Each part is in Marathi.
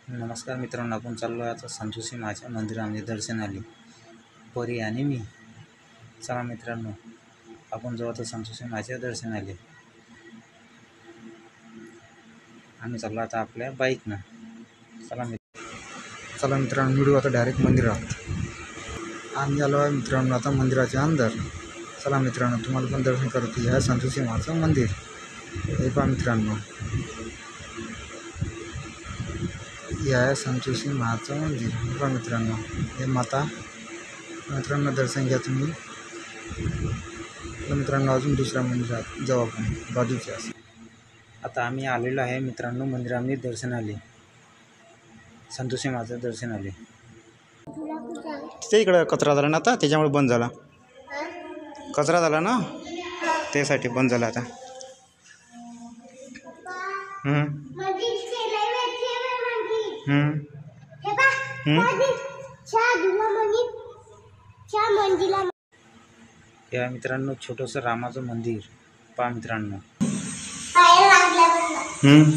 नमस्कार मित्रांनो, आपण चाललो आहे आता संतोषी माच्या मंदिरामध्ये दर्शनाला. परी आणि मी. चला मित्रांनो, आपण जाऊ आता संतोषी माच्या दर्शनाला. आम्ही चाललो आता आपल्या बाईकनं. चला मित्रांनो, व्हिडिओ आता डायरेक्ट मंदिरात. आम्ही आलो आहे मित्रांनो आता मंदिराच्या अंदर. चला मित्रांनो, तुम्हाला पण दर्शन करतो. हे आहे संतोषी माचं मंदिर. हे पहा मित्रांनो, हे आहे संतोषी माचं मंदिर. हे पहा मित्रांनो, हे माता. मित्रांनो दर्शन घ्या तुम्ही. मित्रांनो अजून दुसऱ्या मंदिरात जाऊ आपण बाजूच्या. आता आम्ही आलेलो आहे मित्रांनो मंदिरामध्ये दर्शनाला. संतोषी माचं दर्शनाला. ते इकडं कचरा झाला ना, आता त्याच्यामुळे बंद झाला. कचरा झाला ना, त्यासाठी बंद झाला आता. या मित्रांनो छोटंसं रामाचं मंदिर पहा मित्रांनो.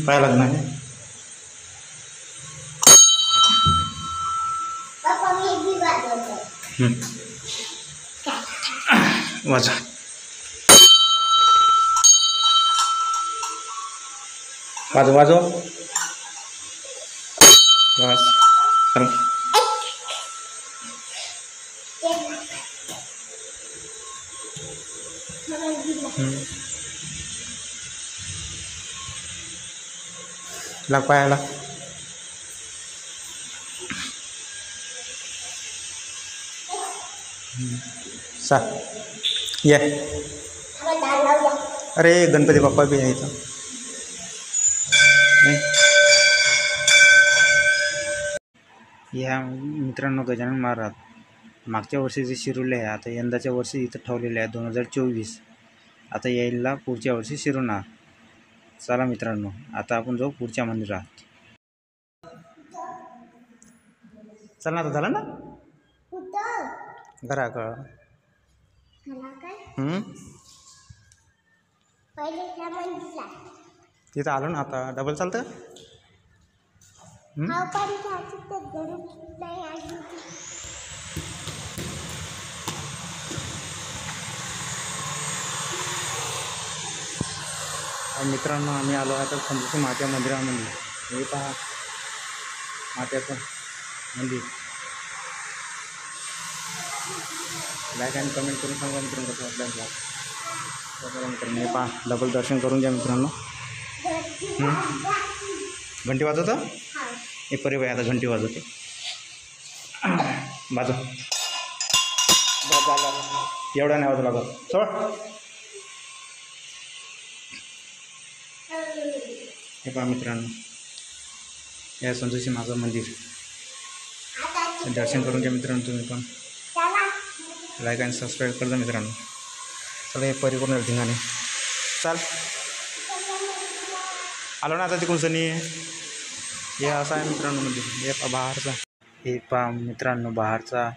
पाय लागणार वाजा. वाजव वाजव बस. लाग पायाला. सा ये. अरे गणपती बाप्पा बी आहे इथं. ह्या मित्रांनो गजानन महाराज मागच्या वर्षीचे शिरुले आहे. आता यंदाच्या वर्षी इथं ठेवलेले आहे 2024. आता यायला पुढच्या वर्षी शिरवणार. चला मित्रांनो, आता आपण जाऊ पुढच्या मंदिरात. चल ना, आता झालं ना घराकडं. तिथं आलो ना, आता डबल चालतं. मित्रांनो आम्ही आलो आता संतोषी माच्या मंदिरामध्ये. हे पहा मात्याचं मंदिर. लाईक आणि कमेंट करून सांगा मित्रांनो कसं वाटलं ब्लॉग. मित्रांनो हे पहा डबल दर्शन करून घ्या मित्रांनो. घंटी वाजवतं हे परी बाई. आता घंटी वाजवते. वाजव. एवढा नाही वाजव लागत. सोड. हे पहा मित्रांनो, या संतोषी माचं मंदिर. दर्शन करून घ्या मित्रांनो तुम्ही पण. लाईक आणि सबस्क्राईब करजा मित्रांनो. चला हे परिपूर्ण धिंगाणे. चाल आलो ना आता तिकडून सनी. हे असं आहे मित्रांनो मंदिर. हे पहा बाहेरचा. हे पहा मित्रांनो बाहेरचा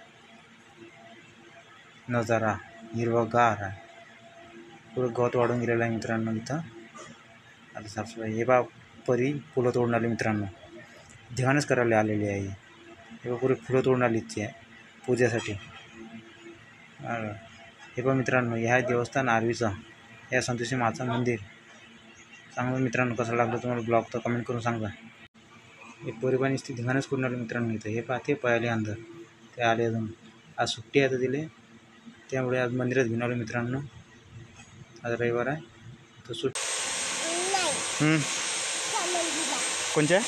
नजारा हिरवागार आहे. पुढं गवत वाढून गेलेलं आहे मित्रांनो इथं. आता साफसफाई. हे पहा परी फुलं तोडून आली मित्रांनो. ध्यानच करायला आलेली आहे. हे पहा पुरी फुलं तोडून आली ती आहे पूजेसाठी. हे पहा मित्रांनो, ह्या देवस्थान आर्वीचा या संतोषी माचं मंदिर. चांगलं मित्रांनो कसं लागलं तुम्हाला ब्लॉग तर कमेंट करून सांगा. हे परिवार ती धिंगाणच करून आले मित्रांनो इथं. हे पहा ते पहिले अंदर ते आले. अजून आज सुट्टी आहे तर दिले, त्यामुळे आज मंदिरात घेऊन आलो मित्रांनो. आज रविवार आहे तर सुट्टी. कोणच्या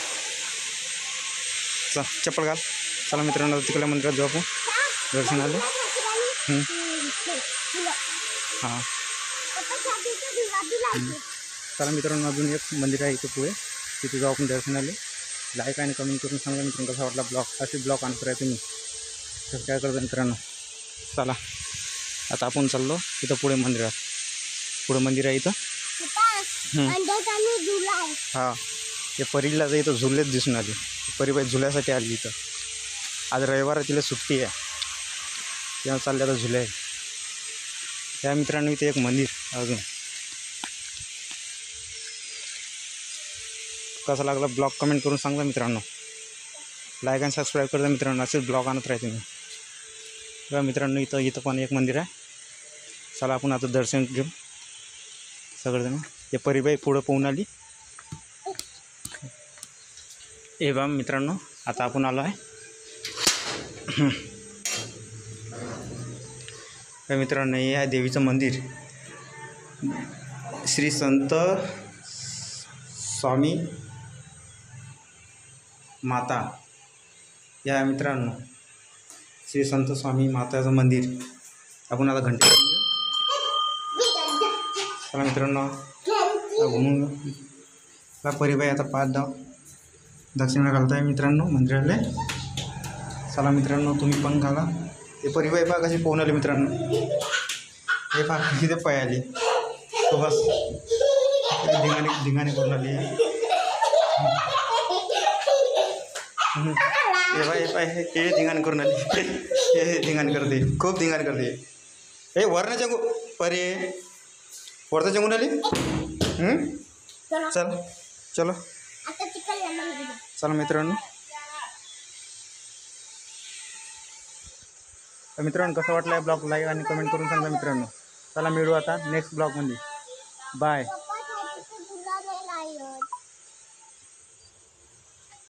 चप्पल घाल. चला मित्रांनो तिकडल्या मंदिरात जाऊ आपण दर्शनाला. हां चला मित्रांनो, अजून एक मंदिर आहे इथं पुढे, तिथे जाऊ आपण दर्शनाला. लाईक आणि कमेंट करून सांगा मित्रांनो कसा वाटला ब्लॉग. असे ब्लॉग आणत राहा तुम्ही. तर काय करता मित्रांनो. चला आता आपण चाललो तिथं पुढे मंदिरात. पुढे मंदिर आहे इथं. हां हे परीला तर इथं झुलेच दिसून आली. परीबाई झुल्यासाठी आली इथं. आज रविवार तिला सुट्टी आहे, तेव्हा चालले आता झुले. त्या मित्रांनो इथे एक मंदिर अजून. कसा लागला ब्लॉग कमेंट करून सांगा मित्रांनो. लाईक आणि सबस्क्राईब करता मित्रांनो. असेच ब्लॉग आणत राहते मी. बघा मित्रांनो, इथं पण एक मंदिर आहे. चला आपण आता दर्शन घेऊ सगळेजण. हे परिबाई पुढं पोहून आली. हे बा मित्रांनो, आता आपण आलो आहे. मित्रांनो, हे आहे देवीचं मंदिर. श्री संत स्वामी माता या मित्रांनो, श्री संत स्वामी माताचं मंदिर. आपण आता घंटे चला मित्रांनो घुमून परिबाई आता 5 धाव दक्षिणा घालताय मित्रांनो मंदिराला. चला मित्रांनो, तुम्ही पण घाला. ते परिबाई पहा कशी पोहून आली मित्रांनो. हे पहा किती पाय आली. तो बस धिंगाणे करून आली. हे पाय हे धिंगाण करून आली. हे धिंगाण करते, खूप धिंगाण करते. हे वरनं जगू परे वरतं जगून आली. चल चलो चला मित्रांनो. मित्रांनो, कसं वाटलं ब्लॉग लाईक आणि कमेंट करून सांगा मित्रांनो. चला मिळू आता नेक्स्ट ब्लॉगमध्ये. बाय.